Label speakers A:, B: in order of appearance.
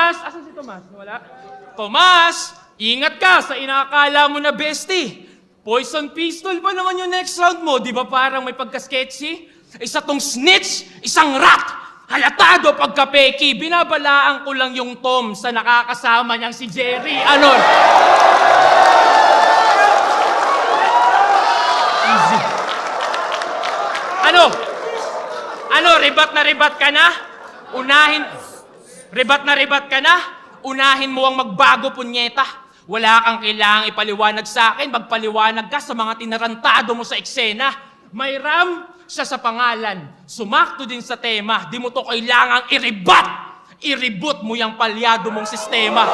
A: Tomas! Asan si Tomas? Wala? Tomas! Ingat ka sa inakala mo na bestie. Poison pistol pa naman yung next round mo. Di ba parang may pagka-sketchy? Isa tong snitch, isang rat. Halatado pagka-peki. Binabalaan ko lang yung Tom sa nakakasama niyang si Jerry. Ano? Easy. Ano? Ribat na ribat ka na? Ribat ka na? Unahin mo ang magbago, punyeta. Wala kang kailangang ipaliwanag sa akin. Magpaliwanag ka sa mga tinarantado mo sa eksena. May Ram siya sa pangalan. Sumakto din sa tema. Di mo to kailangang i-reboot mo yung palyado mong sistema.